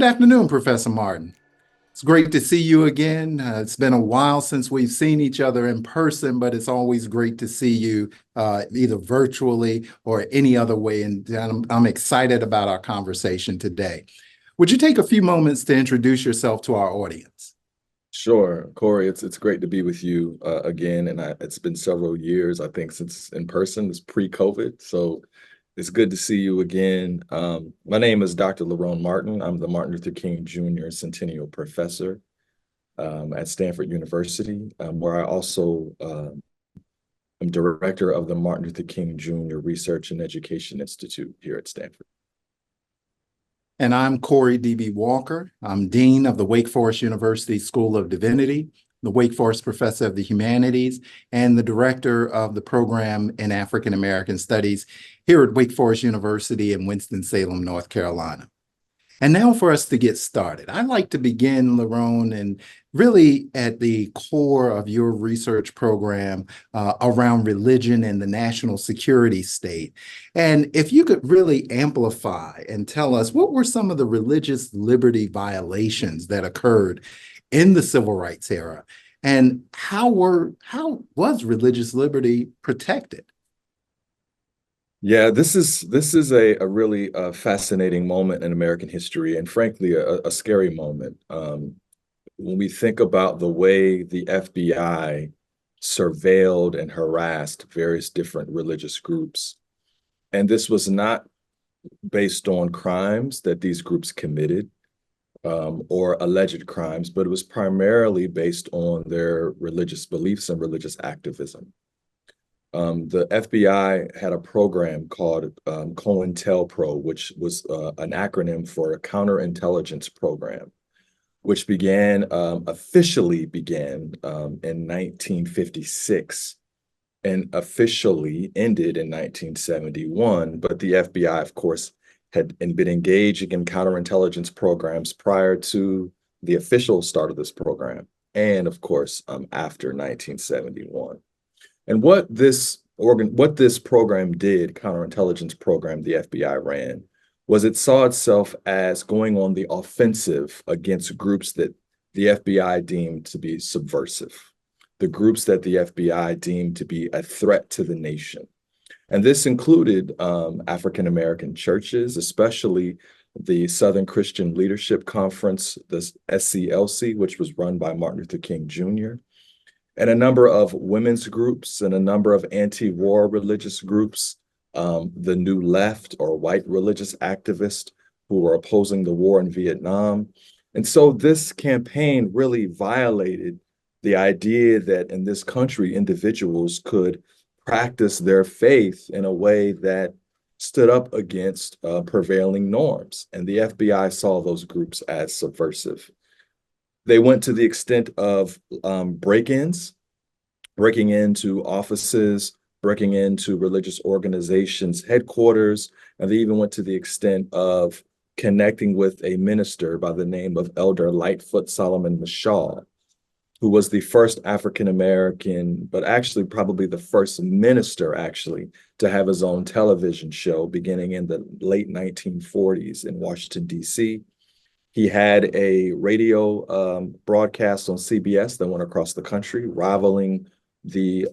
Good afternoon, Professor Martin. It's great to see you again. It's been a while since we've seen each other in person, but it's always great to see you either virtually or any other way. And I'm excited about our conversation today. Would you take a few moments to introduce yourself to our audience? Sure, Corey. It's great to be with you again, and it's been several years, I think, since in person. It's pre-COVID, so it's good to see you again. My name is Dr. Lerone Martin. I'm the Martin Luther King Jr. Centennial Professor at Stanford University, where I also am director of the Martin Luther King Jr. Research and Education Institute here at Stanford. And I'm Corey D.B. Walker. I'm Dean of the Wake Forest University School of Divinity, the Wake Forest Professor of the Humanities, and the Director of the Program in African American Studies here at Wake Forest University in Winston-Salem, North Carolina. And now for us to get started, I'd like to begin, Lerone, and really at the core of your research program around religion and the national security state. And if you could really amplify and tell us what were some of the religious liberty violations that occurred in the civil rights era, and how was religious liberty protected? Yeah, this is a really fascinating moment in American history, and frankly, a scary moment. When we think about the way the FBI surveilled and harassed various different religious groups, and this was not based on crimes that these groups committed or alleged crimes, but it was primarily based on their religious beliefs and religious activism. The FBI had a program called COINTELPRO, which was an acronym for a counterintelligence program, which officially began in 1956 and officially ended in 1971. But the FBI, of course, had been engaging in counterintelligence programs prior to the official start of this program, and of course, after 1971. And what this program did, counterintelligence program the FBI ran, was it saw itself as going on the offensive against groups that the FBI deemed to be subversive, the groups that the FBI deemed to be a threat to the nation. And this included African American churches, especially the Southern Christian Leadership Conference, the SCLC, which was run by Martin Luther King Jr., and a number of women's groups and a number of anti-war religious groups, the New Left or white religious activists who were opposing the war in Vietnam. And so this campaign really violated the idea that in this country, individuals could practice their faith in a way that stood up against prevailing norms. And the FBI saw those groups as subversive. They went to the extent of breaking into offices, breaking into religious organizations' headquarters, and they even went to the extent of connecting with a minister by the name of Elder Lightfoot Solomon Mashal, who was the first African-American, but actually probably the first minister actually to have his own television show beginning in the late 1940s in Washington, D.C. He had a radio broadcast on CBS that went across the country, rivaling the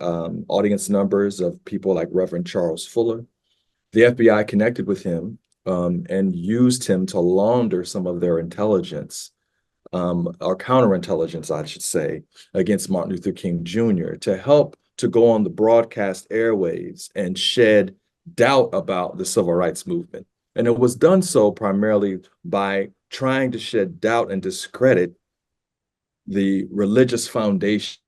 audience numbers of people like Reverend Charles Fuller. The FBI connected with him and used him to launder some of their intelligence, or counterintelligence, I should say, against Martin Luther King Jr. to help to go on the broadcast airwaves and shed doubt about the civil rights movement. And it was done so primarily by trying to shed doubt and discredit the religious foundations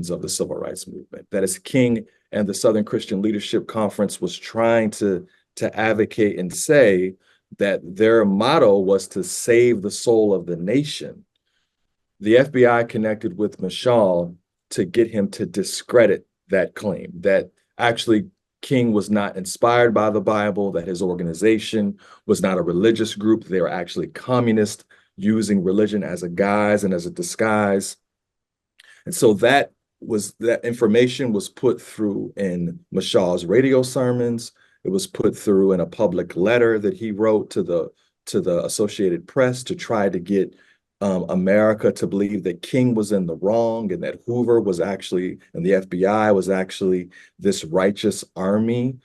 of the civil rights movement. That is, King and the Southern Christian Leadership Conference was trying to advocate and say that their motto was to save the soul of the nation. The FBI connected with Mashal to get him to discredit that claim, that actually King was not inspired by the Bible, that his organization was not a religious group. They were actually communists using religion as a guise and as a disguise. And so that information was put through in Mashal's radio sermons. It was put through in a public letter that he wrote to the to the Associated Press to try to get America to believe that King was in the wrong and that Hoover was actually, and the FBI was actually this righteous army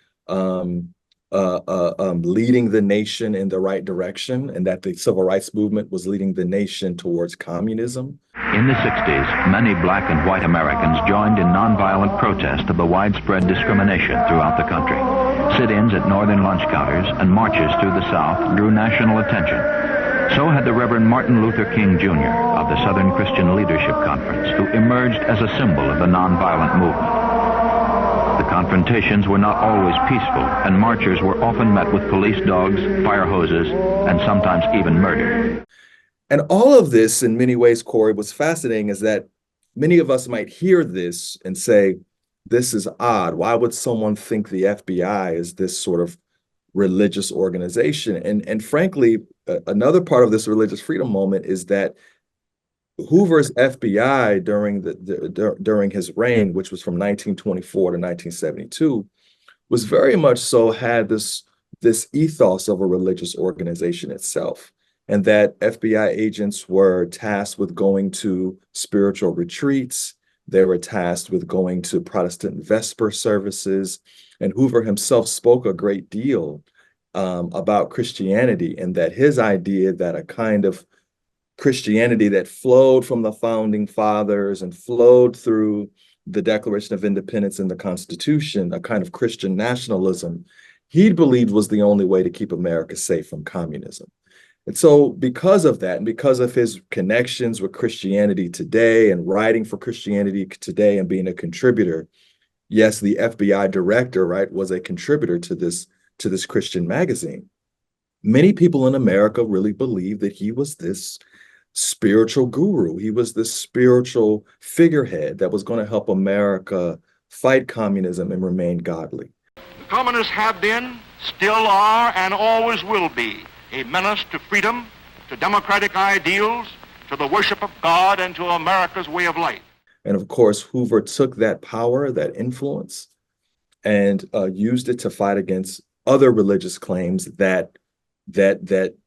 leading the nation in the right direction, and that the civil rights movement was leading the nation towards communism. In the 60s, many black and white Americans joined in nonviolent protest of the widespread discrimination throughout the country. Sit-ins at northern lunch counters and marches through the South drew national attention. So had the Reverend Martin Luther King Jr. of the Southern Christian Leadership Conference, who emerged as a symbol of the nonviolent movement. The confrontations were not always peaceful, and marchers were often met with police dogs, fire hoses, and sometimes even murder. And all of this, in many ways, Corey, what's fascinating is that many of us might hear this and say, this is odd. Why would someone think the FBI is this sort of religious organization? And frankly, another part of this religious freedom moment is that Hoover's FBI during his reign, which was from 1924 to 1972, was very much so had this ethos of a religious organization itself. And that FBI agents were tasked with going to spiritual retreats. They were tasked with going to Protestant Vesper services. And Hoover himself spoke a great deal about Christianity, and that his idea that a kind of Christianity that flowed from the founding fathers and flowed through the Declaration of Independence and the Constitution, a kind of Christian nationalism, he believed was the only way to keep America safe from communism. And so because of that, and because of his connections with Christianity today and writing for Christianity today and being a contributor, yes, the FBI director, right, was a contributor to this Christian magazine. Many people in America really believed that he was this spiritual guru. He was this spiritual figurehead that was going to help America fight communism and remain godly. The communists have been, still are, and always will be a menace to freedom, to democratic ideals, to the worship of God, and to America's way of life. And of course, Hoover took that power, that influence, and used it to fight against other religious claims that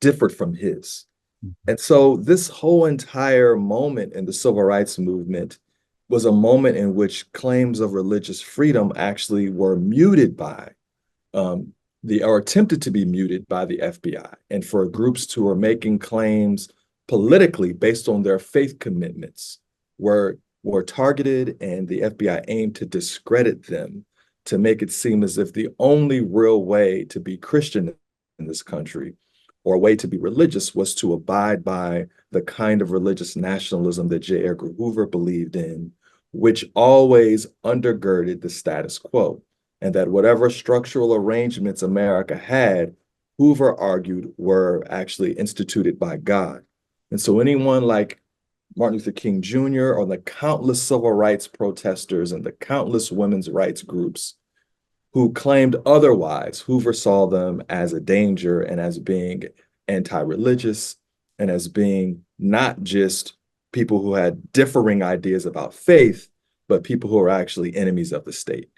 differed from his. And so this whole entire moment in the civil rights movement was a moment in which claims of religious freedom actually were muted by or attempted to be muted by the FBI, and for groups who were making claims politically based on their faith commitments were targeted, and the FBI aimed to discredit them, to make it seem as if the only real way to be Christian in this country, or a way to be religious, was to abide by the kind of religious nationalism that J. Edgar Hoover believed in, which always undergirded the status quo. And that whatever structural arrangements America had, Hoover argued were actually instituted by God. And so anyone like Martin Luther King Jr. or the countless civil rights protesters and the countless women's rights groups who claimed otherwise, Hoover saw them as a danger and as being anti-religious and as being not just people who had differing ideas about faith, but people who are actually enemies of the state.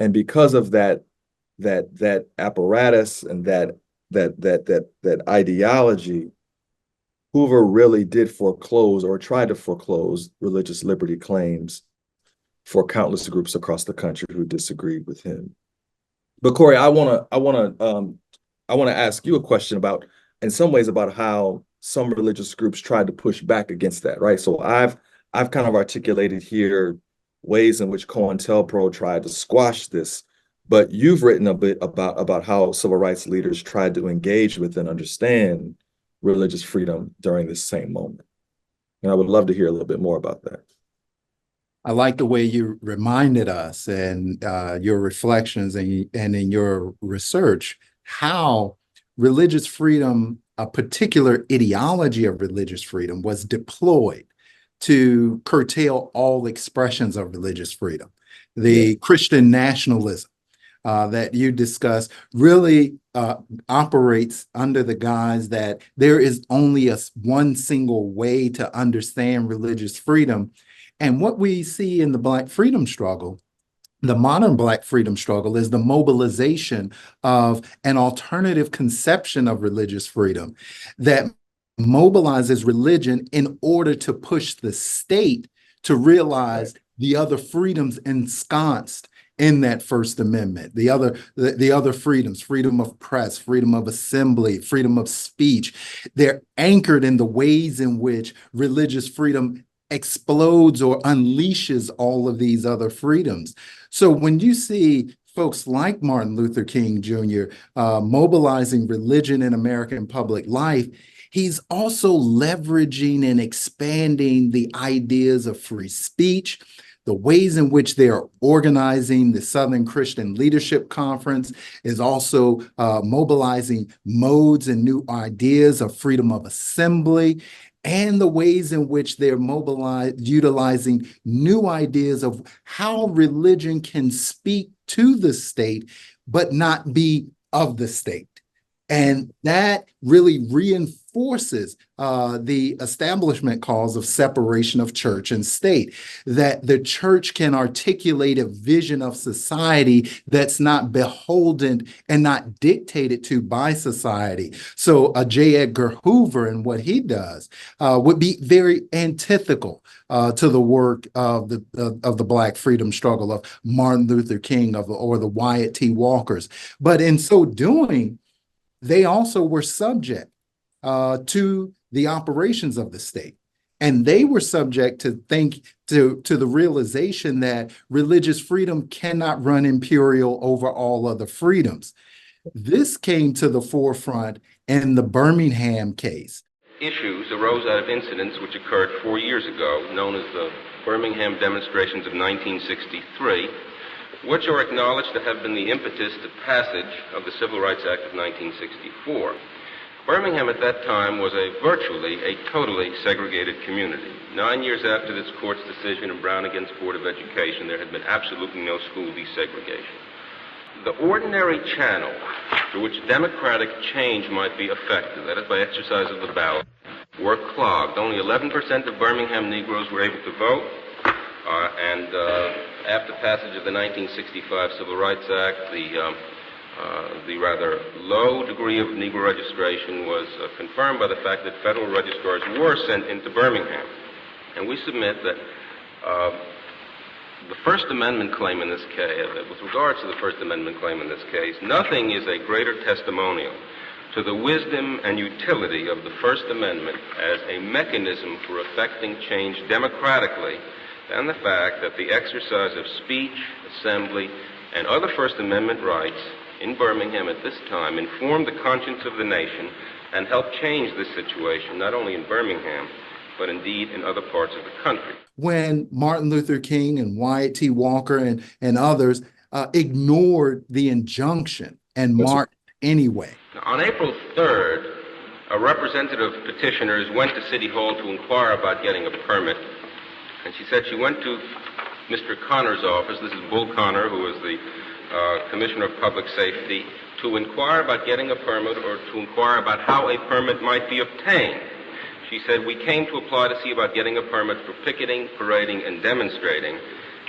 And because of that apparatus and that ideology, Hoover really did foreclose, or tried to foreclose, religious liberty claims for countless groups across the country who disagreed with him. But Corey, I want to ask you a question about, in some ways, about how some religious groups tried to push back against that, right? So I've kind of articulated here ways in which COINTELPRO tried to squash this, but you've written a bit about how civil rights leaders tried to engage with and understand religious freedom during this same moment. And I would love to hear a little bit more about that. I like the way you reminded us and your reflections and in your research, how religious freedom, a particular ideology of religious freedom, was deployed to curtail all expressions of religious freedom. The Christian nationalism that you discussed really operates under the guise that there is only one single way to understand religious freedom. And what we see in the Black freedom struggle The modern Black freedom struggle is the mobilization of an alternative conception of religious freedom that mobilizes religion in order to push the state to realize the other freedoms ensconced in that First Amendment, the other freedoms, freedom of press, freedom of assembly, freedom of speech. They're anchored in the ways in which religious freedom explodes or unleashes all of these other freedoms. So when you see folks like Martin Luther King Jr. Mobilizing religion in American public life, he's also leveraging and expanding the ideas of free speech, the ways in which they're organizing the Southern Christian Leadership Conference is also mobilizing modes and new ideas of freedom of assembly, and the ways in which they're utilizing new ideas of how religion can speak to the state, but not be of the state. And that really reinforces the establishment cause of separation of church and state, that the church can articulate a vision of society that's not beholden and not dictated to by society. So J. Edgar Hoover and what he does would be very antithetical to the work of the Black freedom struggle of Martin Luther King or the Wyatt T. Walkers. But in so doing, they also were subject to the operations of the state. And they were subject to the realization that religious freedom cannot run imperial over all other freedoms. This came to the forefront in the Birmingham case. Issues arose out of incidents which occurred 4 years ago, known as the Birmingham demonstrations of 1963, which are acknowledged to have been the impetus to passage of the Civil Rights Act of 1964. Birmingham at that time was virtually a totally segregated community. 9 years after this court's decision in Brown against Board of Education, there had been absolutely no school desegregation. The ordinary channel through which democratic change might be effected, that is by exercise of the ballot, were clogged. Only 11% of Birmingham Negroes were able to vote, and after passage of the 1965 Civil Rights Act, the rather low degree of Negro registration was confirmed by the fact that federal registrars were sent into Birmingham. And we submit that the First Amendment claim in this case, with regards to the First Amendment claim in this case, nothing is a greater testimonial to the wisdom and utility of the First Amendment as a mechanism for effecting change democratically than the fact that the exercise of speech, assembly, and other First Amendment rights in Birmingham at this time informed the conscience of the nation and helped change this situation, not only in Birmingham, but indeed in other parts of the country. When Martin Luther King and Wyatt T. Walker and others ignored the injunction and marched anyway. Now, on April 3rd, a representative of petitioners went to City Hall to inquire about getting a permit. And she said she went to Mr. Connor's office, this is Bull Connor, who is the Commissioner of Public Safety, to inquire about getting a permit or to inquire about how a permit might be obtained. She said, we came to apply to see about getting a permit for picketing, parading, and demonstrating.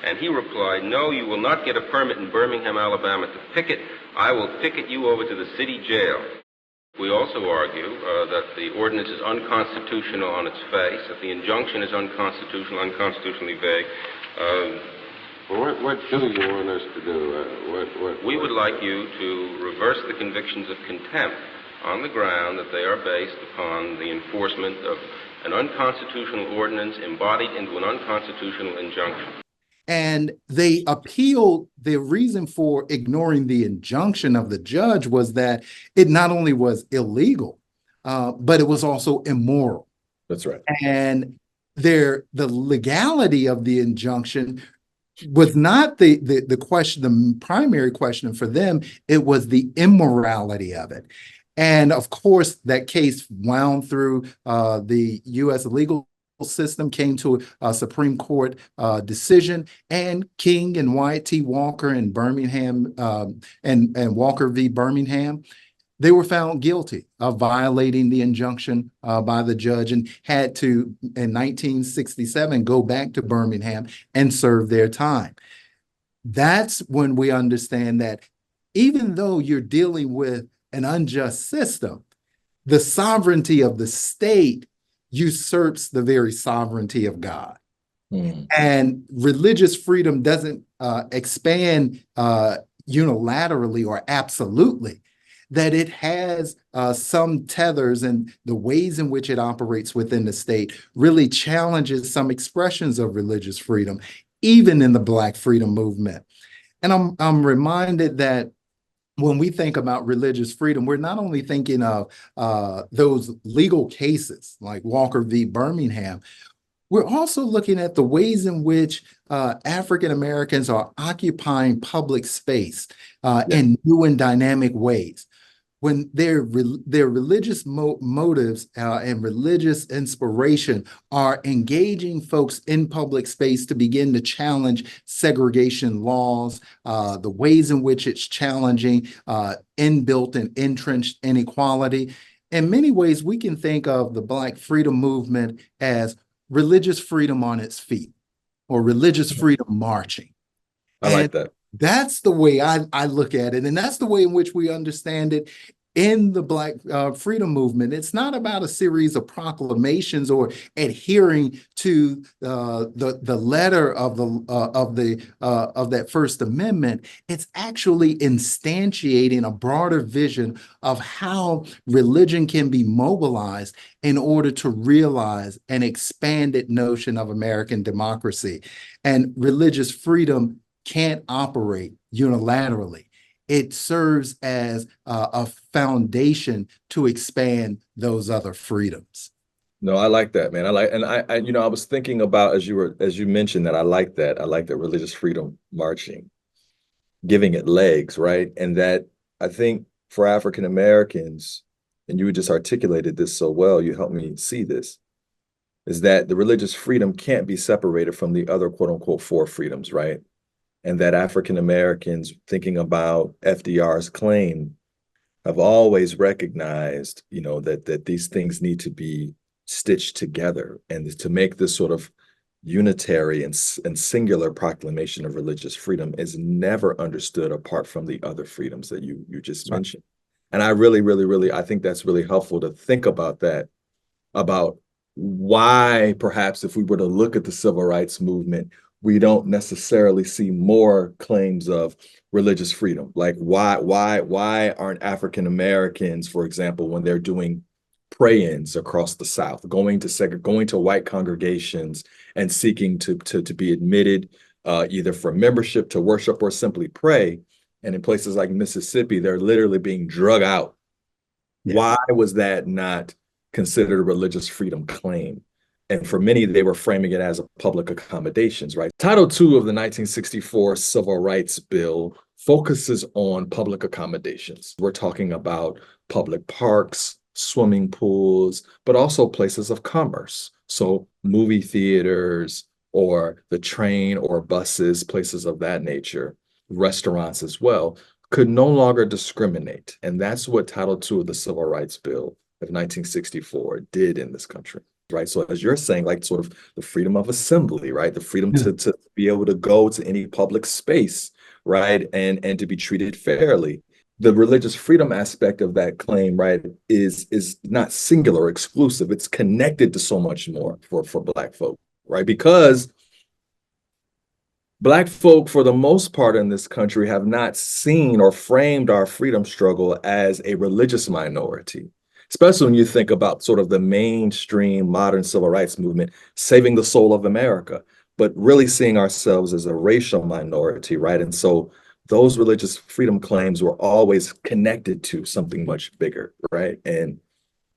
And he replied, no, you will not get a permit in Birmingham, Alabama to picket. I will picket you over to the city jail. We also argue that the ordinance is unconstitutional on its face, that the injunction is unconstitutional, unconstitutionally vague. What do you want us to do? We would like you to reverse the convictions of contempt on the ground that they are based upon the enforcement of an unconstitutional ordinance embodied into an unconstitutional injunction. And they appealed. The reason for ignoring the injunction of the judge was that it not only was illegal, but it was also immoral. That's right. And the legality of the injunction was not the question, the primary question for them. It was the immorality of it. And of course, that case wound through the U.S. legal system, came to a Supreme Court decision, and King and Wyatt T. Walker in Birmingham and Walker v. Birmingham, they were found guilty of violating the injunction by the judge and had to, in 1967, go back to Birmingham and serve their time. that's when we understand that even though you're dealing with an unjust system, the sovereignty of the state usurps the very sovereignty of God. And religious freedom doesn't expand unilaterally or absolutely, that it has some tethers, and the ways in which it operates within the state really challenges some expressions of religious freedom, even in the Black freedom movement. And I'm reminded that when we think about religious freedom, we're not only thinking of those legal cases like Walker v. Birmingham, we're also looking at the ways in which African Americans are occupying public space in new and dynamic ways. When their religious motives and religious inspiration are engaging folks in public space to begin to challenge segregation laws, the ways in which it's challenging inbuilt and entrenched inequality. In many ways, we can think of the Black freedom movement as religious freedom on its feet, or religious freedom marching. I like that. That's the way I look at it. And that's the way in which we understand it in the Black freedom movement. It's not about a series of proclamations or adhering to the letter of that First Amendment. It's actually instantiating a broader vision of how religion can be mobilized in order to realize an expanded notion of American democracy. And religious freedom can't operate unilaterally. It serves as a foundation to expand those other freedoms. No, I like that, man. I was thinking about, as you mentioned that, I like that religious freedom marching, giving it legs, right? And that, I think, for African Americans, and you just articulated this so well, you helped me see this, is that the religious freedom can't be separated from the other quote unquote four freedoms, right? And that African Americans, thinking about FDR's claim, have always recognized, that these things need to be stitched together, and to make this sort of unitary and singular proclamation of religious freedom is never understood apart from the other freedoms that you just mentioned. And I really, I think that's really helpful to think about that, about why perhaps if we were to look at the civil rights movement, we don't necessarily see more claims of religious freedom. Like why aren't African Americans, for example, when they're doing pray-ins across the South, going to white congregations and seeking to be admitted either for membership, to worship, or simply pray, and in places like Mississippi, they're literally being drug out. Yeah. Why was that not considered a religious freedom claim? And for many, they were framing it as a public accommodations, right? Title II of the 1964 Civil Rights Bill focuses on public accommodations. We're talking about public parks, swimming pools, but also places of commerce. So movie theaters, or the train or buses, places of that nature, restaurants as well, could no longer discriminate. And that's what Title II of the Civil Rights Bill of 1964 did in this country. Right. So as you're saying, like sort of the freedom of assembly, right? The freedom to be able to go to any public space, right? And to be treated fairly. The religious freedom aspect of that claim, right, is not singular, exclusive. It's connected to so much more for Black folk, right? Because Black folk, for the most part in this country, have not seen or framed our freedom struggle as a religious minority. Especially when you think about sort of the mainstream modern civil rights movement saving the soul of America, but really seeing ourselves as a racial minority, right? And so those religious freedom claims were always connected to something much bigger, right? And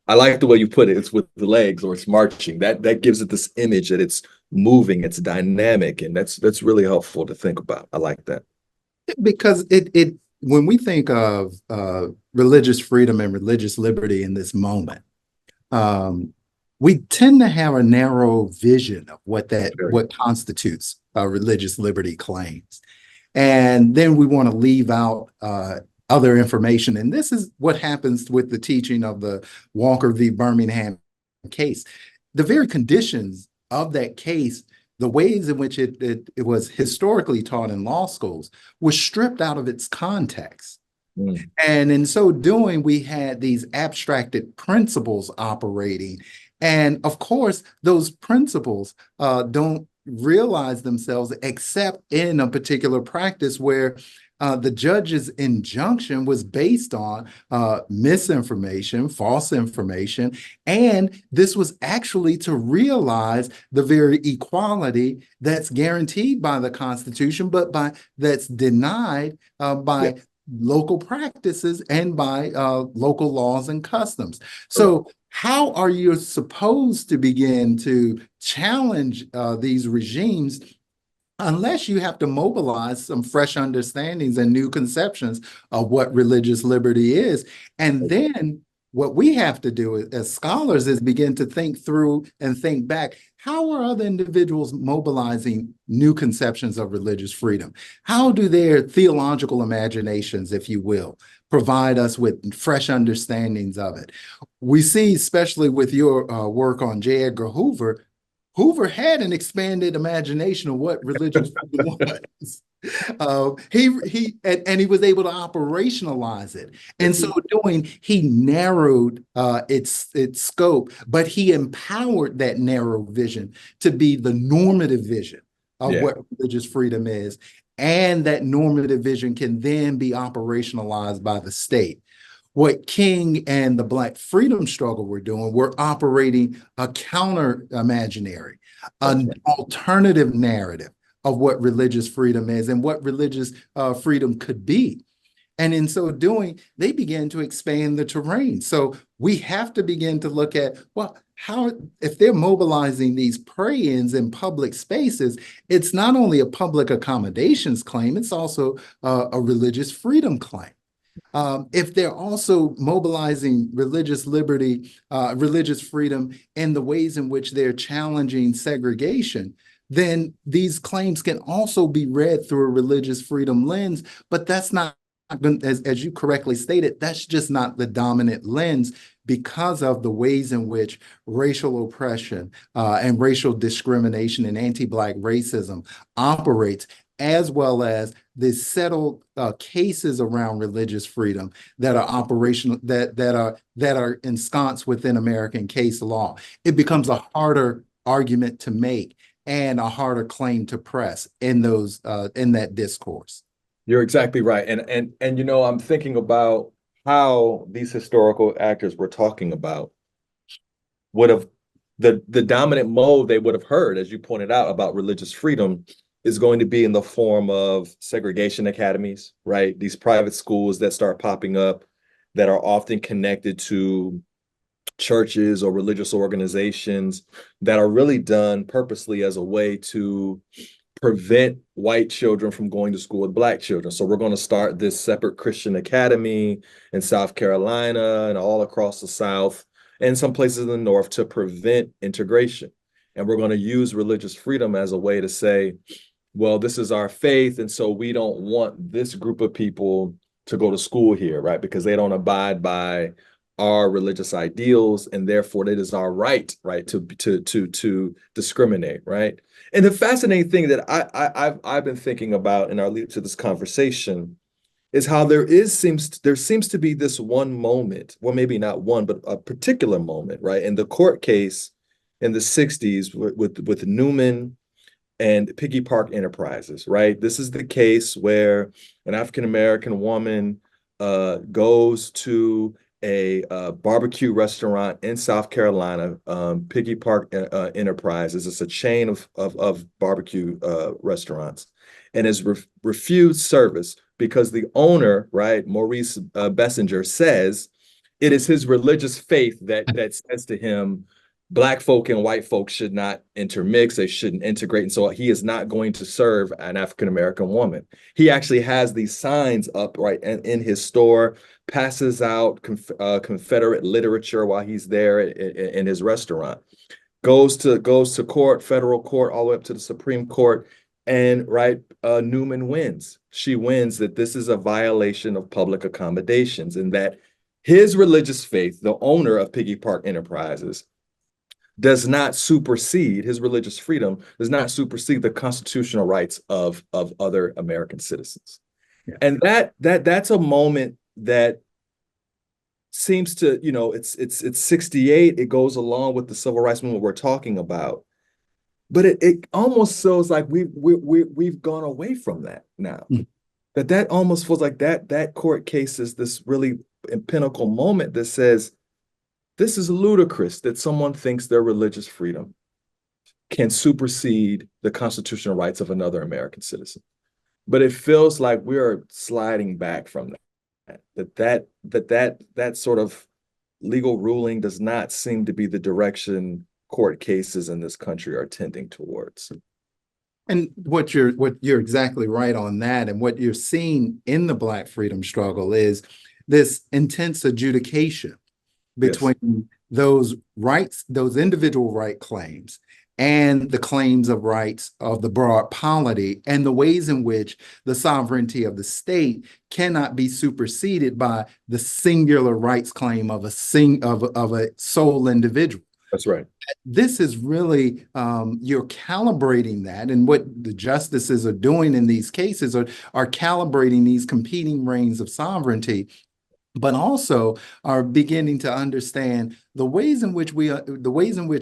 I like the way you put it. It's with the legs, or it's marching. That gives it this image that it's moving, it's dynamic, and that's really helpful to think about. I like that. Because it when we think of religious freedom and religious liberty in this moment, we tend to have a narrow vision of what constitutes religious liberty claims. And then we want to leave out other information. And this is what happens with the teaching of the Walker v. Birmingham case. The very conditions of that case, the ways in which it was historically taught in law schools was stripped out of its context. And in so doing, we had these abstracted principles operating. And of course, those principles don't realize themselves except in a particular practice where the judge's injunction was based on misinformation, false information, and this was actually to realize the very equality that's guaranteed by the Constitution, but that's denied by local practices and by local laws and customs. So how are you supposed to begin to challenge these regimes unless you have to mobilize some fresh understandings and new conceptions of what religious liberty is? And then what we have to do as scholars is begin to think through and think back, how are other individuals mobilizing new conceptions of religious freedom? How do their theological imaginations, if you will, provide us with fresh understandings of it? We see, especially with your work on J. Edgar Hoover, Hoover had an expanded imagination of what religious freedom was. He was able to operationalize it. And so doing, he narrowed its scope, but he empowered that narrow vision to be the normative vision of what religious freedom is. And that normative vision can then be operationalized by the state. What King and the Black freedom struggle were doing, we're operating a counter imaginary, an alternative narrative of what religious freedom is and what religious freedom could be. And in so doing, they began to expand the terrain. So we have to begin to look at, well, how, if they're mobilizing these pray-ins in public spaces, it's not only a public accommodations claim, it's also a religious freedom claim. If they're also mobilizing religious liberty, religious freedom in the ways in which they're challenging segregation, then these claims can also be read through a religious freedom lens, but that's not, as you correctly stated, that's just not the dominant lens because of the ways in which racial oppression and racial discrimination and anti-Black racism operates, as well as the settled cases around religious freedom that are operational, that are ensconced within American case law. It becomes a harder argument to make and a harder claim to press in those in that discourse. You're exactly right. And you know, I'm thinking about how these historical actors we're talking about would have the dominant mode they would have heard, as you pointed out, about religious freedom is going to be in the form of segregation academies, right? These private schools that start popping up that are often connected to churches or religious organizations that are really done purposely as a way to prevent white children from going to school with Black children. So we're going to start this separate Christian academy in South Carolina and all across the South and some places in the North to prevent integration. And we're going to use religious freedom as a way to say, well, this is our faith, and so we don't want this group of people to go to school here, right? Because they don't abide by our religious ideals, and therefore it is our right, to discriminate, right? And the fascinating thing that I've been thinking about in our lead to this conversation is how there seems to be this one moment, well, maybe not one, but a particular moment, right? In the court case in the 60s with Newman and Piggy Park Enterprises, right? This is the case where an African-American woman goes to a barbecue restaurant in South Carolina, Piggy Park Enterprises. It's a chain of barbecue restaurants, and is refused service because the owner, right, Maurice Bessinger, says it is his religious faith that says to him, Black folk and white folk should not intermix, they shouldn't integrate. And so he is not going to serve an African-American woman. He actually has these signs up, right, in his store, passes out Confederate literature while he's there in his restaurant, goes to court, federal court, all the way up to the Supreme Court. And right, Newman wins. She wins that this is a violation of public accommodations and that his religious faith, the owner of Piggy Park Enterprises, does not supersede, his religious freedom does not supersede the constitutional rights of other American citizens. Yeah. And that's a moment that seems to, you know, it's 68, it goes along with the civil rights movement we're talking about. But it almost feels like we've gone away from that now. Mm. That almost feels like that court case is this really pinnacle moment that says, this is ludicrous that someone thinks their religious freedom can supersede the constitutional rights of another American citizen. But it feels like we're sliding back from that. That sort of legal ruling does not seem to be the direction court cases in this country are tending towards. And what you're exactly right on that. And what you're seeing in the Black freedom struggle is this intense adjudication between yes. those rights, those individual right claims, and the claims of rights of the broad polity, and the ways in which the sovereignty of the state cannot be superseded by the singular rights claim of a sole individual. That's right. This is really, you're calibrating that, and what the justices are doing in these cases are calibrating these competing reigns of sovereignty, but also are beginning to understand the ways in which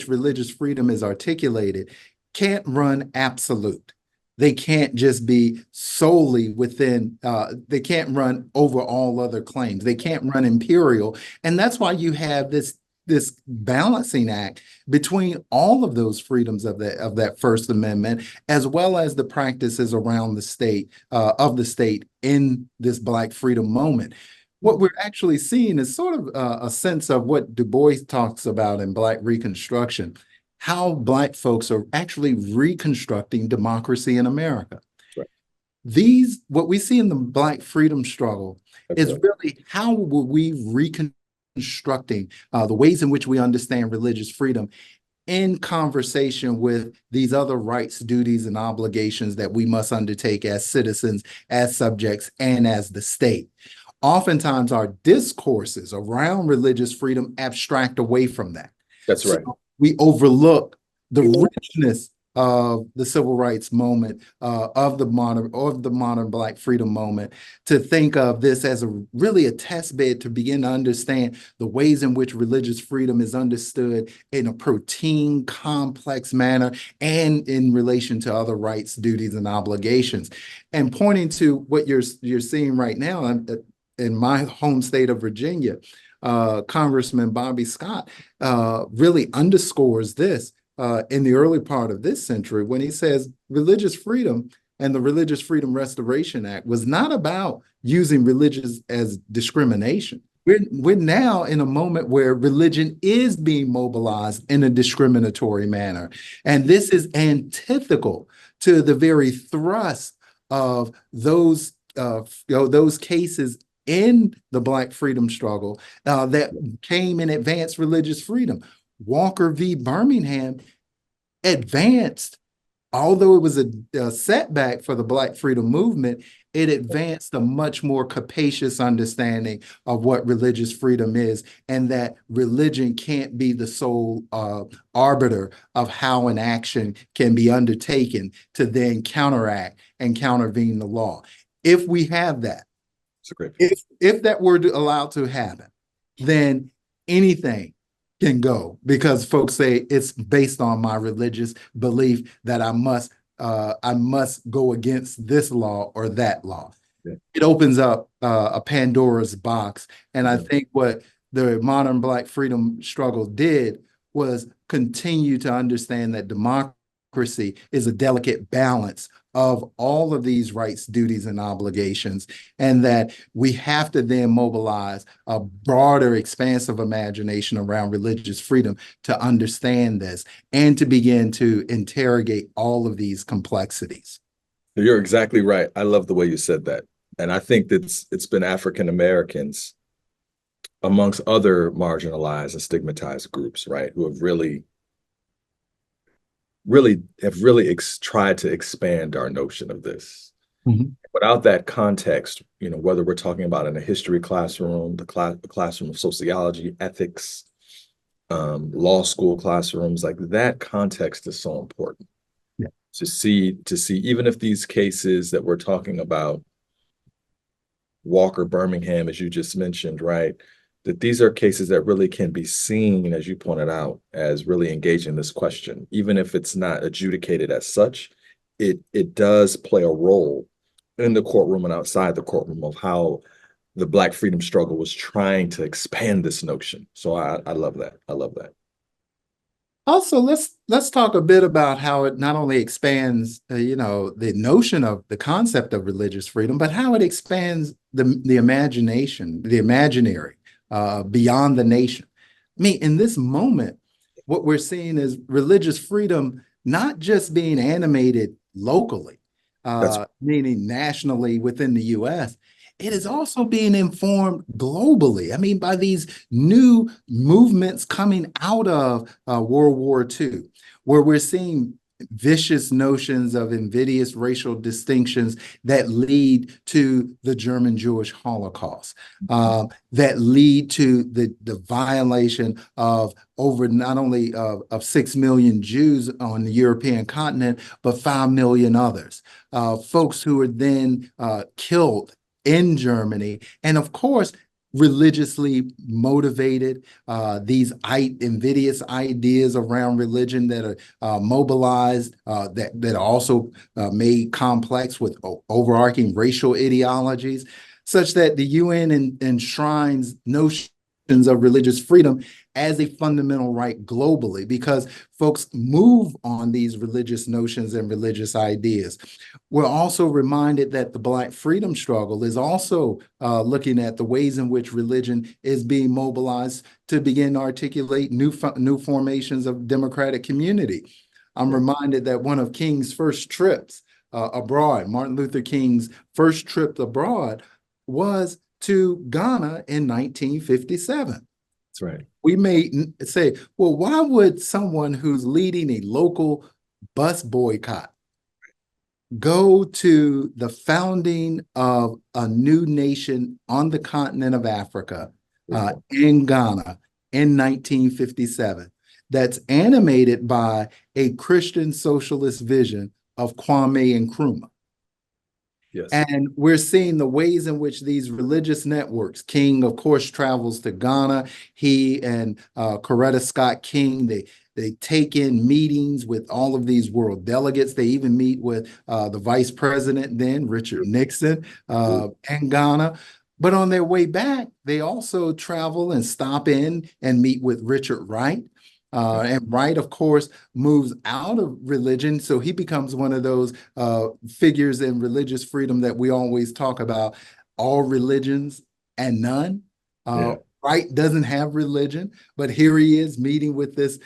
religious freedom is articulated can't run absolute. They can't just be solely within, they can't run over all other claims. They can't run imperial. And that's why you have this balancing act between all of those freedoms of that First Amendment, as well as the practices around the state, of the state in this Black freedom moment. What we're actually seeing is sort of a sense of what Du Bois talks about in Black Reconstruction, how Black folks are actually reconstructing democracy in America. Right. What we see in the Black freedom struggle is really how were we reconstructing the ways in which we understand religious freedom in conversation with these other rights, duties, and obligations that we must undertake as citizens, as subjects, and as the state. Oftentimes our discourses around religious freedom abstract away from that. That's right. So we overlook the richness of the civil rights moment, of the modern Black freedom moment, to think of this as really a test bed to begin to understand the ways in which religious freedom is understood in a protein, complex manner, and in relation to other rights, duties, and obligations. And pointing to what you're seeing right now, in my home state of Virginia, Congressman Bobby Scott really underscores this in the early part of this century when he says religious freedom and the Religious Freedom Restoration Act was not about using religion as discrimination. We're now in a moment where religion is being mobilized in a discriminatory manner. And this is antithetical to the very thrust of those cases in the Black freedom struggle that came and advanced religious freedom. Walker v. Birmingham advanced, although it was a setback for the Black freedom movement, it advanced a much more capacious understanding of what religious freedom is, and that religion can't be the sole arbiter of how an action can be undertaken to then counteract and countervene the law. If we have that, if that were allowed to happen, then anything can go, because folks say it's based on my religious belief that I must go against this law or that law. Yeah. It opens up a Pandora's box. And I think what the modern Black freedom struggle did was continue to understand that democracy is a delicate balance of all of these rights, duties, and obligations, and that we have to then mobilize a broader, expansive imagination around religious freedom to understand this and to begin to interrogate all of these complexities. You're exactly right. I love the way you said that. And I think that it's been African Americans, amongst other marginalized and stigmatized groups, right, who have really tried to expand our notion of this. Mm-hmm. Without that context, whether we're talking about in a history classroom, the classroom of sociology, ethics, law school classrooms, like that context is so important. Yeah. To see, even if these cases that we're talking about, Walker, Birmingham, as you just mentioned, right, that these are cases that really can be seen, as you pointed out, as really engaging this question. Even if it's not adjudicated as such, it does play a role in the courtroom and outside the courtroom of how the Black freedom struggle was trying to expand this notion. So I love that. I love that. Also, let's talk a bit about how it not only expands, the notion of the concept of religious freedom, but how it expands the imagination, the imaginary, beyond the nation. I mean, in this moment, what we're seeing is religious freedom not just being animated locally, meaning nationally within the U.S. It is also being informed globally. I mean, by these new movements coming out of World War II, where we're seeing vicious notions of invidious racial distinctions that lead to the German Jewish Holocaust, that lead to the violation of over not only of 6 million Jews on the European continent, but 5 million others, folks who were then killed in Germany, and of course, religiously motivated, these invidious ideas around religion that are mobilized, that are also made complex with overarching racial ideologies, such that the UN enshrines notions of religious freedom as a fundamental right globally, because folks move on these religious notions and religious ideas. We're also reminded that the Black freedom struggle is also looking at the ways in which religion is being mobilized to begin to articulate new formations of democratic community. I'm reminded that one of King's first trips abroad, Martin Luther King's first trip abroad, was to Ghana in 1957. That's right. We may say, well, why would someone who's leading a local bus boycott go to the founding of a new nation on the continent of Africa, in Ghana in 1957, that's animated by a Christian socialist vision of Kwame Nkrumah? Yes. And we're seeing the ways in which these religious networks, King, of course, travels to Ghana. He and Coretta Scott King, they take in meetings with all of these world delegates. They even meet with the vice president then, Richard Nixon, in Ghana. But on their way back, they also travel and stop in and meet with Richard Wright. And Wright, of course, moves out of religion. So he becomes one of those figures in religious freedom that we always talk about, all religions and none. Wright doesn't have religion, but here he is meeting with this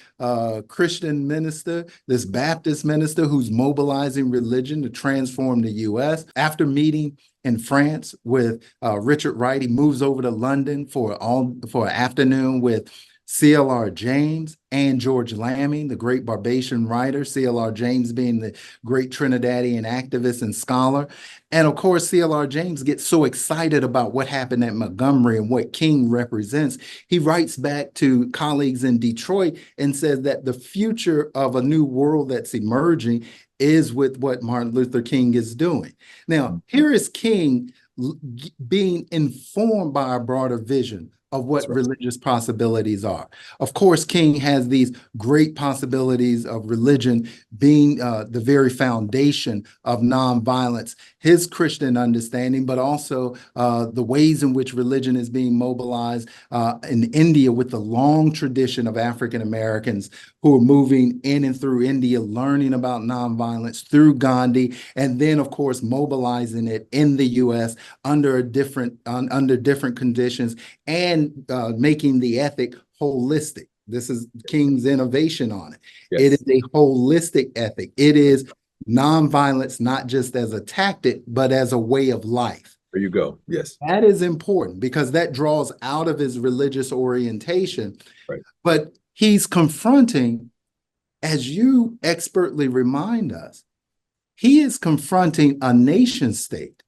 Christian minister, this Baptist minister who's mobilizing religion to transform the U.S. After meeting in France with Richard Wright, he moves over to London for an afternoon with C.L.R. James and George Lamming, the great Barbatian writer, C.L.R. James being the great Trinidadian activist and scholar. And of course, C.L.R. James gets so excited about what happened at Montgomery and what King represents. He writes back to colleagues in Detroit and says that the future of a new world that's emerging is with what Martin Luther King is doing. Now, here is King being informed by a broader vision of what religious possibilities are. Of course, King has these great possibilities of religion being the very foundation of nonviolence, his Christian understanding, but also the ways in which religion is being mobilized in India with the long tradition of African Americans who are moving in and through India, learning about nonviolence through Gandhi, and then, of course, mobilizing it in the U.S. under different conditions, and making the ethic holistic. This is King's innovation on it. Yes. It is a holistic ethic. It is nonviolence, not just as a tactic, but as a way of life. There you go. Yes. That is important because that draws out of his religious orientation. Right. But he's confronting, as you expertly remind us, he is confronting a nation state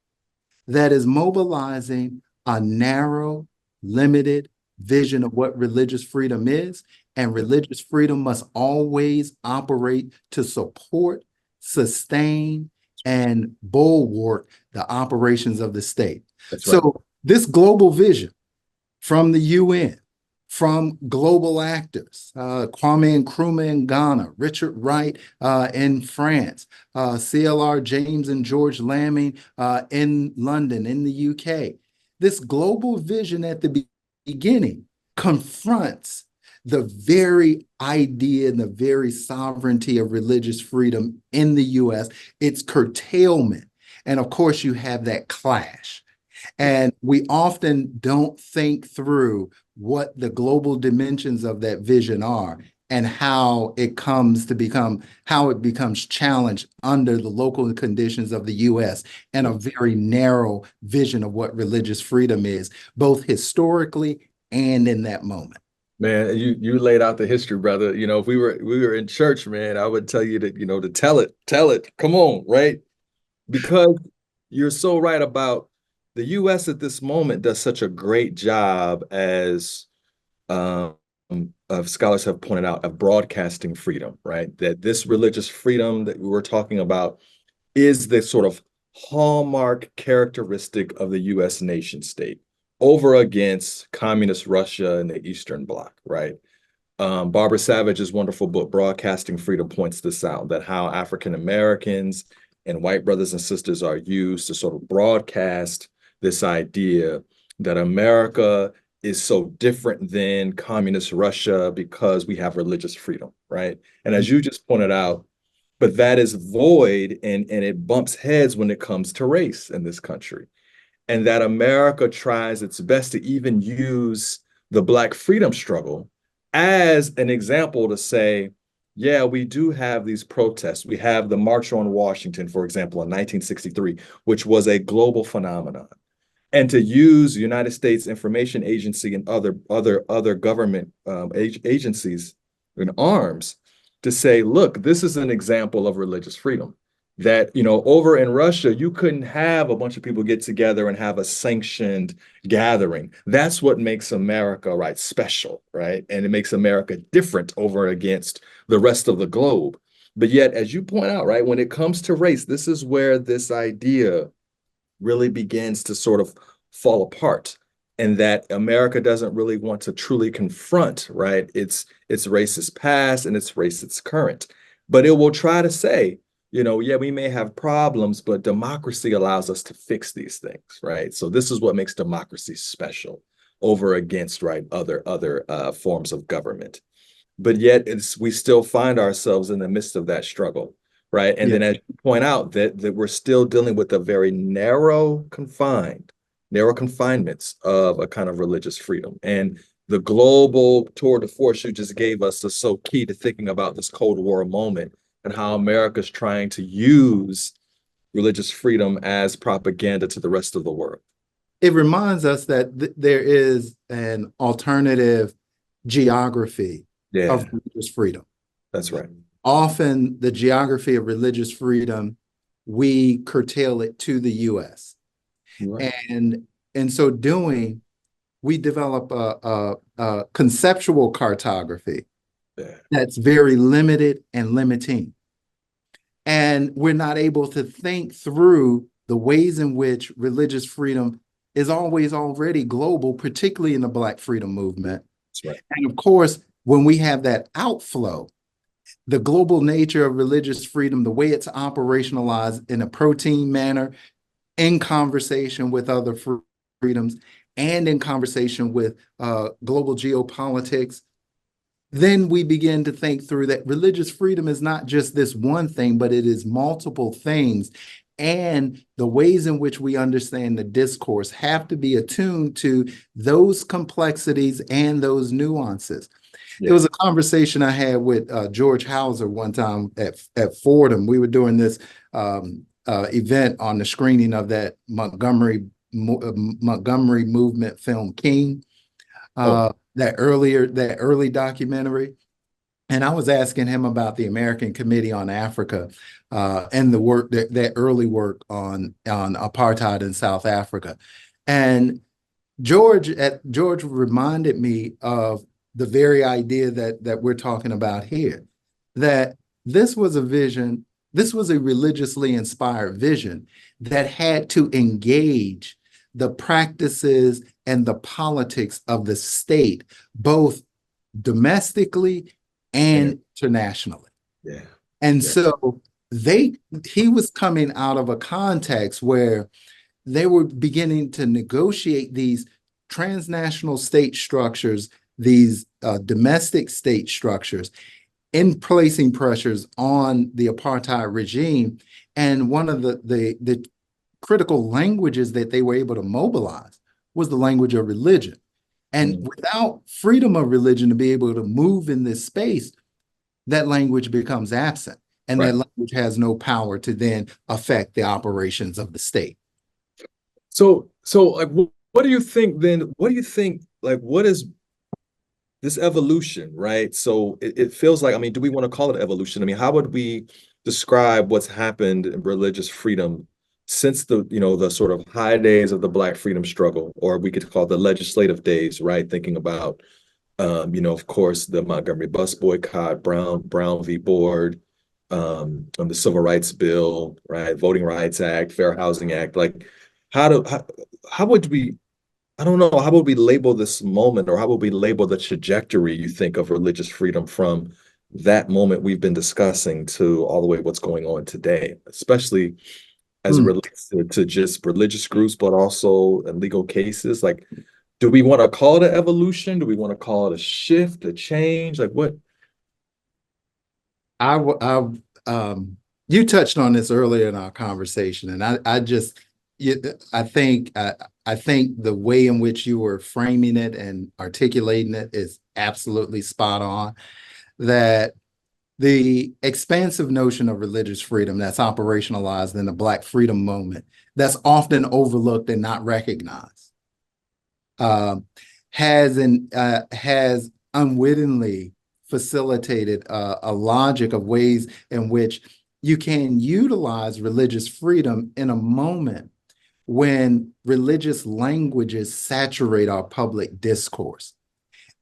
that is mobilizing a narrow, limited vision of what religious freedom is, and religious freedom must always operate to support, sustain, and bulwark the operations of the state. That's right. So this global vision from the UN, from global actors, Kwame Nkrumah in Ghana, Richard Wright in France, CLR James and George Lamming in London, in the UK. This global vision at the beginning confronts the very idea and the very sovereignty of religious freedom in the US, its curtailment. And of course, you have that clash. And we often don't think through what the global dimensions of that vision are and how it becomes challenged under the local conditions of the US and a very narrow vision of what religious freedom is, both historically and in that moment. Man, you laid out the history, brother. You know, if we were in church, man, I would tell you that, to tell it. Come on, right? Because you're so right about the US at this moment does such a great job, as scholars have pointed out, of broadcasting freedom, right? That this religious freedom that we were talking about is the sort of hallmark characteristic of the US nation state over against communist Russia and the Eastern Bloc, right? Barbara Savage's wonderful book, Broadcasting Freedom, points this out, that how African Americans and white brothers and sisters are used to sort of broadcast this idea that America is so different than communist Russia because we have religious freedom, right? And as you just pointed out, but that is void, and it bumps heads when it comes to race in this country. And that America tries its best to even use the Black freedom struggle as an example to say, yeah, we do have these protests. We have the March on Washington, for example, in 1963, which was a global phenomenon. And to use the United States Information Agency and other government agencies in arms to say, look, this is an example of religious freedom. That, over in Russia, you couldn't have a bunch of people get together and have a sanctioned gathering. That's what makes America, right, special, right? And it makes America different over against the rest of the globe. But yet, as you point out, right, when it comes to race, this is where this idea really begins to sort of fall apart, and that America doesn't really want to truly confront, right, its racist past and its racist current. But it will try to say, yeah, we may have problems, but democracy allows us to fix these things, right? So this is what makes democracy special over against, right, other forms of government. But yet we still find ourselves in the midst of that struggle, right? And then as you point out, that we're still dealing with a very narrow confinements of a kind of religious freedom. And the global tour de force you just gave us is so key to thinking about this Cold War moment and how America's trying to use religious freedom as propaganda to the rest of the world. It reminds us that there is an alternative geography of religious freedom. That's right. Often the geography of religious freedom, we curtail it to the US. Right. And in so doing, we develop a conceptual cartography that's very limited and limiting. And we're not able to think through the ways in which religious freedom is always already global, particularly in the Black freedom movement. That's right. And of course, when we have that outflow, the global nature of religious freedom, the way it's operationalized in a protein manner, in conversation with other freedoms, and in conversation with global geopolitics, then we begin to think through that religious freedom is not just this one thing, but it is multiple things. And the ways in which we understand the discourse have to be attuned to those complexities and those nuances. There was a conversation I had with George Hauser one time at Fordham. We were doing this event on the screening of that Montgomery movement film, King. That early documentary. And I was asking him about the American Committee on Africa and the work, that early work on apartheid in South Africa. And George reminded me of the very idea that we're talking about here, that this was a vision, this was a religiously inspired vision that had to engage the practices and the politics of the state, both domestically and internationally. Yeah. And so he was coming out of a context where they were beginning to negotiate these transnational state structures, these domestic state structures, in placing pressures on the apartheid regime. And one of the critical languages that they were able to mobilize was the language of religion. And without freedom of religion to be able to move in this space, that language becomes absent. And that language has no power to then affect the operations of the state. So like, what do you think then? What do you think, like, what is this evolution, right? So it feels like, I mean, do we want to call it evolution? I mean, how would we describe what's happened in religious freedom since the sort of high days of the Black freedom struggle, or we could call it the legislative days, right? Thinking about, of course, the Montgomery bus boycott, Brown v. Board, the Civil Rights Bill, right? Voting Rights Act, Fair Housing Act. Like, how would we, I don't know, how would we label this moment, or how would we label the trajectory, you think, of religious freedom from that moment we've been discussing to all the way what's going on today, especially as it relates to just religious groups, but also in legal cases? Like, do we want to call it an evolution? Do we want to call it a shift, a change? Like, what? You touched on this earlier in our conversation, and I think the way in which you were framing it and articulating it is absolutely spot on. That the expansive notion of religious freedom that's operationalized in the Black freedom moment, that's often overlooked and not recognized, has unwittingly facilitated a logic of ways in which you can utilize religious freedom in a moment when religious languages saturate our public discourse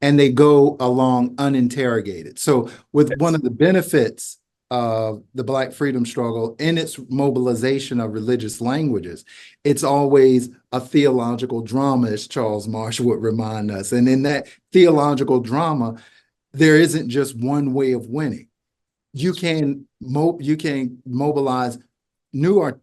and they go along uninterrogated. So with one of the benefits of the Black freedom struggle in its mobilization of religious languages, it's always a theological drama, as Charles Marsh would remind us. And in that theological drama, there isn't just one way of winning. You can mobilize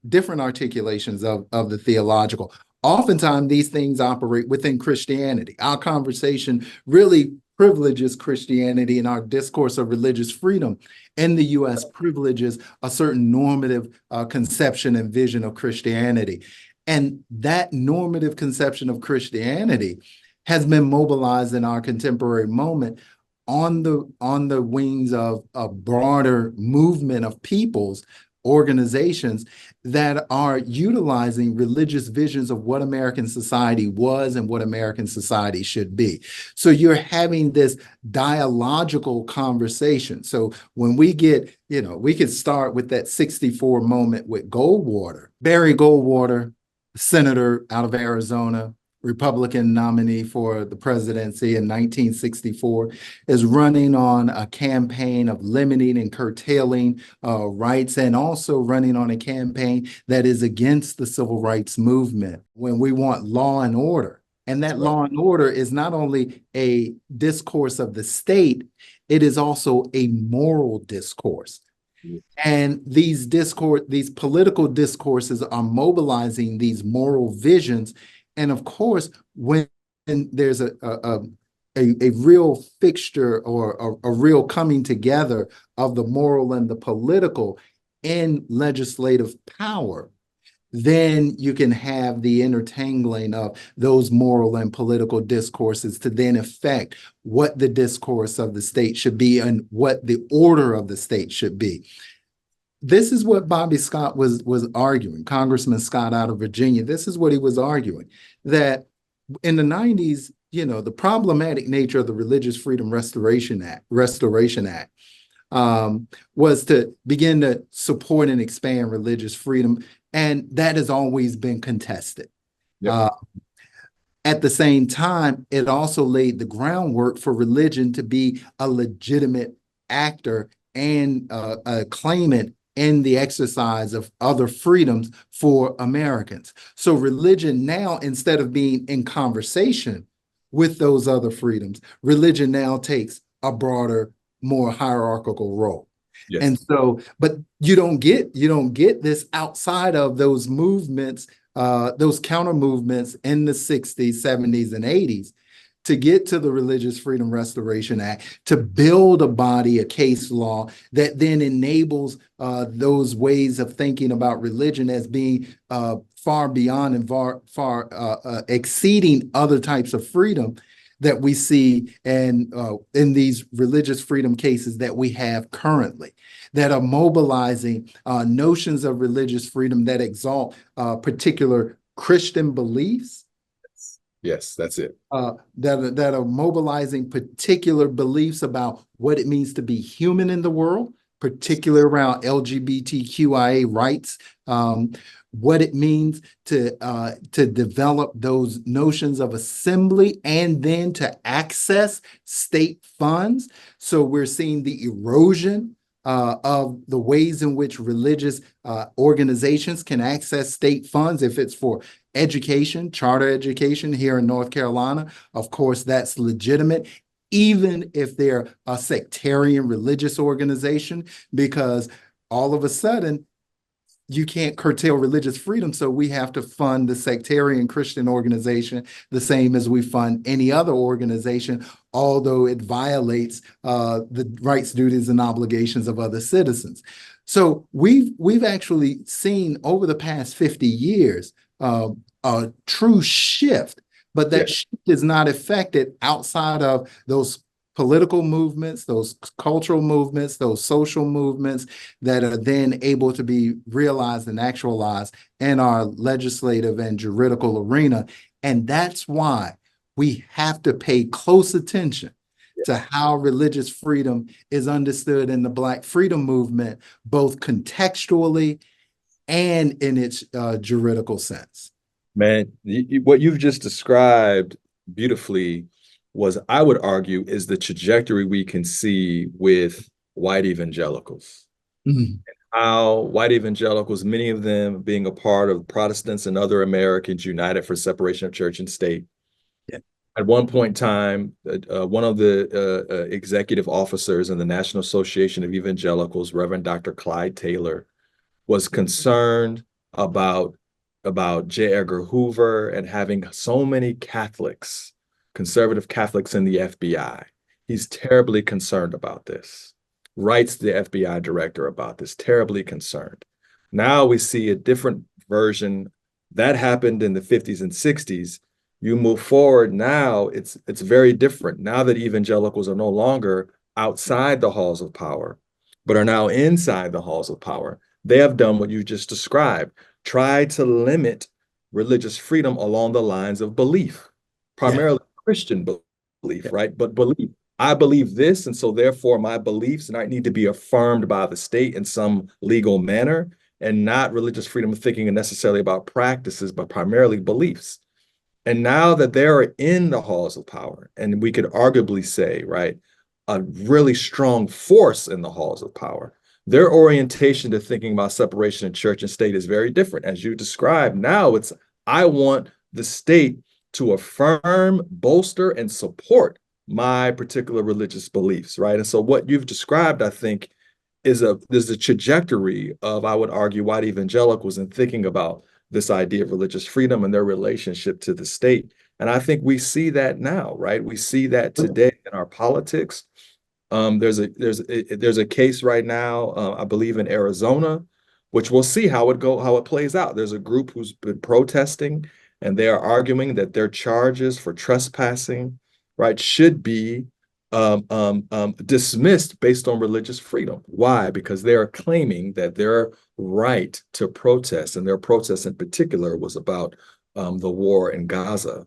different articulations of the theological. Oftentimes, these things operate within Christianity. Our conversation really privileges Christianity, and our discourse of religious freedom in the U.S. privileges a certain normative conception and vision of Christianity. And that normative conception of Christianity has been mobilized in our contemporary moment on the wings of a broader movement of peoples, organizations that are utilizing religious visions of what American society was and what American society should be. So you're having this dialogical conversation. So when we get, we could start with that 64 moment with Goldwater. Barry Goldwater, senator out of Arizona, Republican nominee for the presidency in 1964, is running on a campaign of limiting and curtailing rights, and also running on a campaign that is against the civil rights movement when we want law and order. And that law and order is not only a discourse of the state, it is also a moral discourse. And these political discourses are mobilizing these moral visions. And of course, when there's a real fixture or a real coming together of the moral and the political in legislative power, then you can have the intertangling of those moral and political discourses to then affect what the discourse of the state should be and what the order of the state should be. This is what Bobby Scott was arguing, Congressman Scott out of Virginia. This is what he was arguing, that in the 90s, the problematic nature of the Religious Freedom Restoration Act was to begin to support and expand religious freedom. And that has always been contested. Yep. At the same time, it also laid the groundwork for religion to be a legitimate actor and a claimant in the exercise of other freedoms for Americans. So religion now, instead of being in conversation with those other freedoms, religion now takes a broader, more hierarchical role. Yes. And so, but you don't get this outside of those movements, those counter movements in the 60s, 70s, and 80s to get to the Religious Freedom Restoration Act, to build a body, a case law that then enables those ways of thinking about religion as being far beyond and far exceeding other types of freedom that we see in these religious freedom cases that we have currently, that are mobilizing notions of religious freedom that exalt particular Christian beliefs. Yes, that's it. That are mobilizing particular beliefs about what it means to be human in the world, particularly around LGBTQIA rights, what it means to develop those notions of assembly and then to access state funds. So we're seeing the erosion of the ways in which religious organizations can access state funds. If it's for education, charter education here in North Carolina, of course, that's legitimate, even if they're a sectarian religious organization, because all of a sudden, you can't curtail religious freedom, so we have to fund the sectarian Christian organization the same as we fund any other organization, although it violates the rights, duties, and obligations of other citizens. So we've actually seen over the past 50 years a true shift, but that shift is not affected outside of those political movements, those cultural movements, those social movements that are then able to be realized and actualized in our legislative and juridical arena. And that's why we have to pay close attention to how religious freedom is understood in the Black freedom movement, both contextually and in its juridical sense. Man, what you've just described beautifully was, I would argue, is the trajectory we can see with white evangelicals. Mm-hmm. How white evangelicals, many of them being a part of Protestants and other Americans united for separation of church and state. Yeah. At one point in time, one of the executive officers in the National Association of Evangelicals, Reverend Dr. Clyde Taylor, was concerned about J. Edgar Hoover and having so many Catholics, conservative Catholics in the FBI. He's terribly concerned about this. Writes the FBI director about this, terribly concerned. Now we see a different version that happened in the 50s and 60s. You move forward now, it's very different. Now that evangelicals are no longer outside the halls of power, but are now inside the halls of power. They have done what you just described, try to limit religious freedom along the lines of belief, primarily Christian belief, right? But belief. I believe this, and so therefore my beliefs need to be affirmed by the state in some legal manner, and not religious freedom of thinking necessarily about practices, but primarily beliefs. And now that they are in the halls of power, and we could arguably say, right, a really strong force in the halls of power, their orientation to thinking about separation of church and state is very different. As you described, now it's, I want the state to affirm, bolster, and support my particular religious beliefs, right? And so what you've described, I think, is there's a trajectory of, I would argue, white evangelicals in thinking about this idea of religious freedom and their relationship to the state. And I think we see that now, right? We see that today in our politics. There's a case right now, I believe in Arizona, which we'll see how it plays out. There's a group who's been protesting, and they are arguing that their charges for trespassing, right, should be dismissed based on religious freedom. Why? Because they are claiming that their right to protest, and their protest in particular was about the war in Gaza,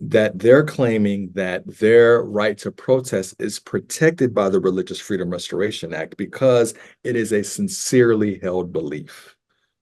that they're claiming that their right to protest is protected by the Religious Freedom Restoration Act because it is a sincerely held belief.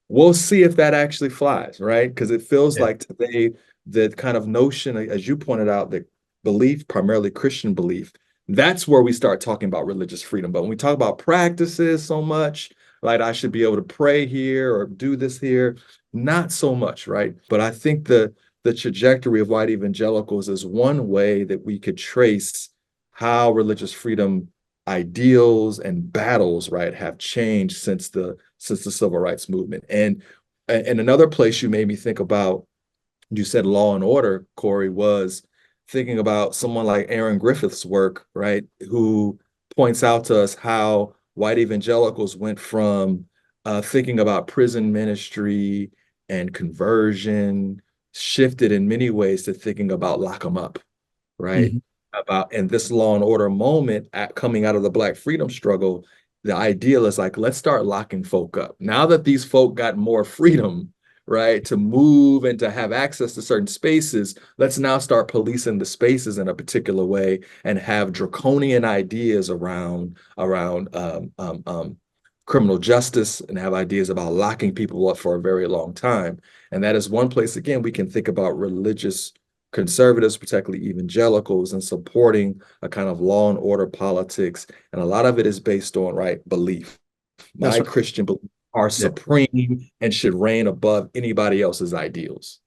We'll see if that actually flies, right? Because it feels like today the kind of notion, as you pointed out, that belief, primarily Christian belief, that's where we start talking about religious freedom. But when we talk about practices so much, like I should be able to pray here or do this here, not so much, right? But I think the trajectory of white evangelicals is one way that we could trace how religious freedom ideals and battles, right, have changed since the civil rights movement. And another place you made me think about, you said law and order, Corey, was thinking about someone like Aaron Griffith's work, right, who points out to us how white evangelicals went from thinking about prison ministry and conversion, shifted in many ways to thinking about lock them up, right? And this law and order moment coming out of the Black freedom struggle, the ideal is like, let's start locking folk up. Now that these folk got more freedom, right, to move and to have access to certain spaces, let's now start policing the spaces in a particular way and have draconian ideas around criminal justice and have ideas about locking people up for a very long time. And that is one place, again, we can think about religious conservatives, particularly evangelicals, and supporting a kind of law and order politics. And a lot of it is based on, right, belief. My Christian beliefs are supreme and should reign above anybody else's ideals.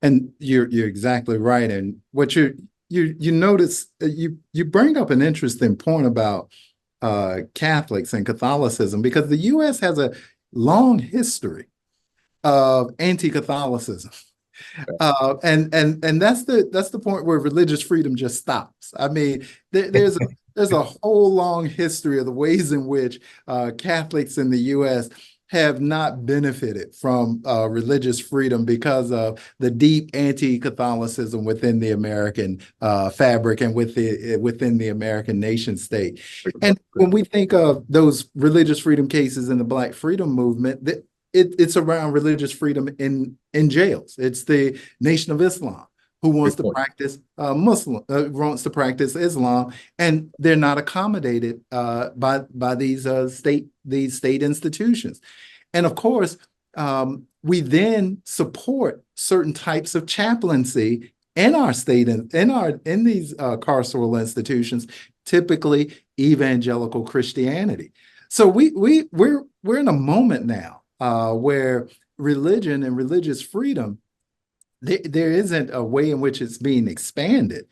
And you're exactly right. And what you notice, you bring up an interesting point about Catholics and Catholicism, because the U.S. has a long history of anti-Catholicism. And that's the point where religious freedom just stops. I mean, there's a whole long history of the ways in which Catholics in the U.S. have not benefited from religious freedom because of the deep anti-Catholicism within the American fabric and within the American nation state. And when we think of those religious freedom cases in the Black freedom movement, it's around religious freedom in jails. It's the Nation of Islam who wants to practice wants to practice Islam, and they're not accommodated by these state institutions. And of course, we then support certain types of chaplaincy in our state in these carceral institutions, typically evangelical Christianity. So we're in a moment now where religion and religious freedom, there isn't a way in which it's being expanded.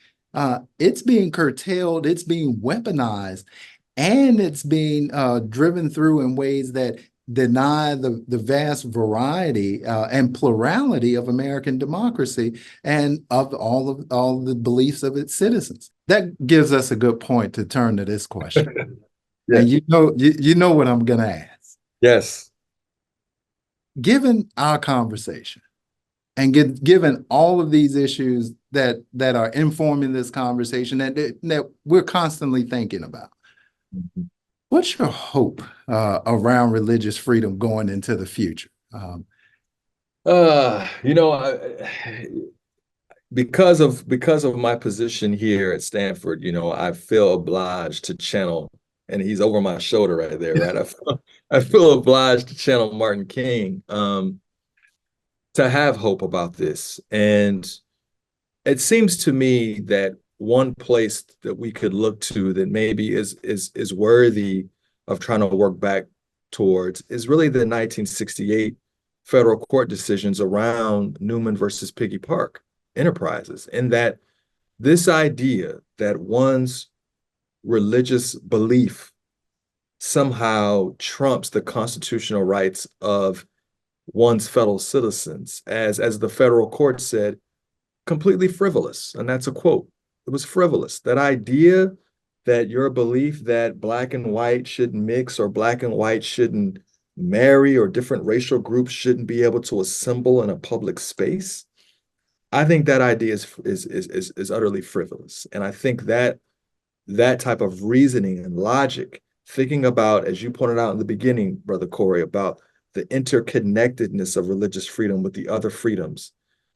It's being curtailed, it's being weaponized, and it's being driven through in ways that deny the vast variety and plurality of American democracy and of all the beliefs of its citizens. That gives us a good point to turn to this question. Yes. And you know what I'm going to ask. Yes. Given our conversation and given all of these issues that are informing this conversation that we're constantly thinking about, what's your hope around religious freedom going into the future? Because of my position here at Stanford, I feel obliged to channel, and he's over my shoulder right there, right? I feel obliged to channel Martin King to have hope about this. And it seems to me that one place that we could look to that maybe is worthy of trying to work back towards is really the 1968 federal court decisions around Newman versus Piggy Park Enterprises, and that this idea that one's religious belief somehow trumps the constitutional rights of one's fellow citizens, as the federal court said, completely frivolous. And that's a quote. It was frivolous. That idea that your belief that Black and white shouldn't mix, or Black and white shouldn't marry, or different racial groups shouldn't be able to assemble in a public space, I think that idea is utterly frivolous. And I think that type of reasoning and logic, thinking about, as you pointed out in the beginning, Brother Corey, about the interconnectedness of religious freedom with the other freedoms,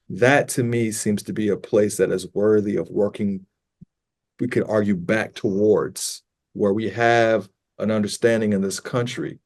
that to me seems to be a place that is worthy of working, we could argue, back towards, where we have an understanding in this country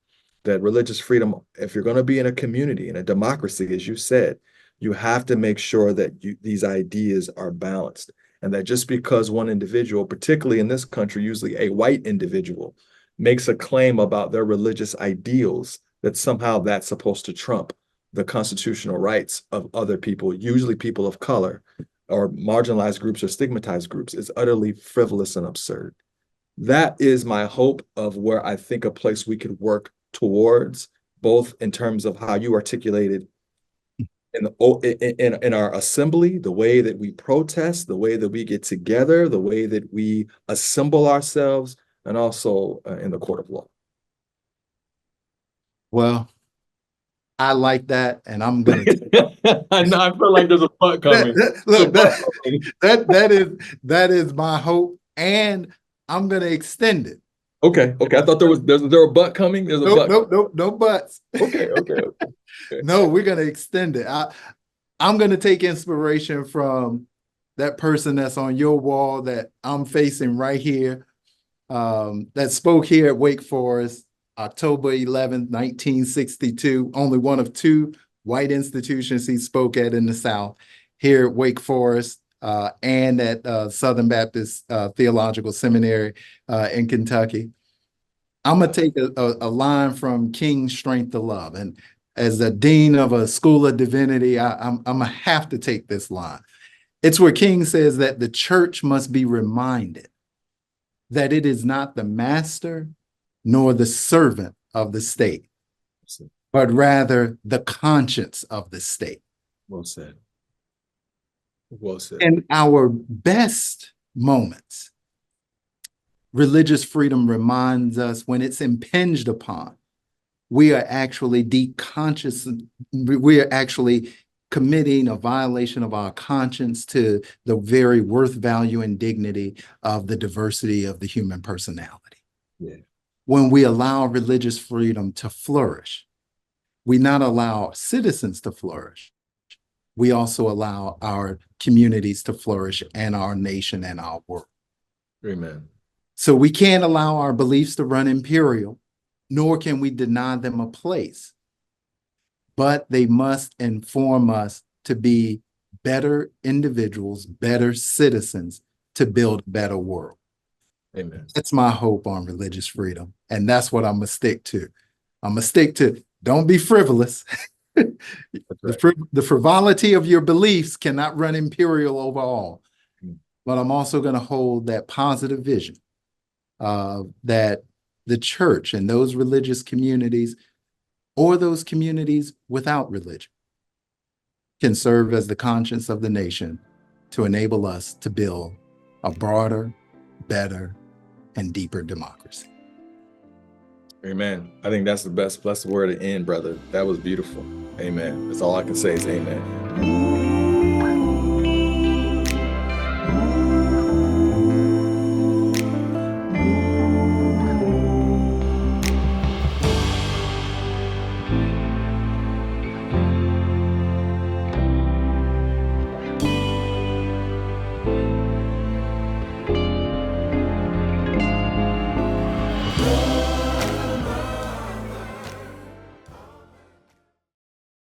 that religious freedom, if you're going to be in a community, in a democracy, as you said, You have to make sure that these ideas are balanced, and that just because one individual, particularly in this country, usually a white individual, makes a claim about their religious ideals, that somehow that's supposed to trump the constitutional rights of other people, usually people of color or marginalized groups or stigmatized groups, is utterly frivolous and absurd. That is my hope of where I think a place we could work towards, both in terms of how you articulated in our assembly, the way that we protest, the way that we get together, the way that we assemble ourselves, and also in the court of law. Well, I like that, and I'm gonna. I know, I feel like there's a butt coming. Look, that is my hope, and I'm gonna extend it. Okay. I thought there a butt coming. There's a butt. No buts. Okay. No, we're gonna extend it. I'm gonna take inspiration from that person that's on your wall that I'm facing right here, that spoke here at Wake Forest, October 11th, 1962, only one of two white institutions he spoke at in the South, here at Wake Forest and at Southern Baptist Theological Seminary in Kentucky. I'm going to take a line from King's Strength to Love. And as the dean of a school of divinity, I'm going to have to take this line. It's where King says that the church must be reminded that it is not the master nor the servant of the state, but rather the conscience of the state. Well said. Well said. In our best moments, religious freedom reminds us when it's impinged upon, we are actually we are actually committing a violation of our conscience to the very worth, value, and dignity of the diversity of the human personality. Yeah. When we allow religious freedom to flourish, we not allow citizens to flourish, we also allow our communities to flourish and our nation and our world. Amen. So we can't allow our beliefs to run imperial, nor can we deny them a place, but they must inform us to be better individuals, better citizens to build a better world. Amen. That's my hope on religious freedom. And that's what I'm going to stick to. I'm going to stick to, don't be frivolous. Right. The frivolity of your beliefs cannot run imperial over all. But I'm also going to hold that positive vision that the church and those religious communities, or those communities without religion, can serve as the conscience of the nation to enable us to build a broader, better, and deeper democracy. Amen. I think that's the best word to end, brother. That was beautiful. Amen. That's all I can say is amen.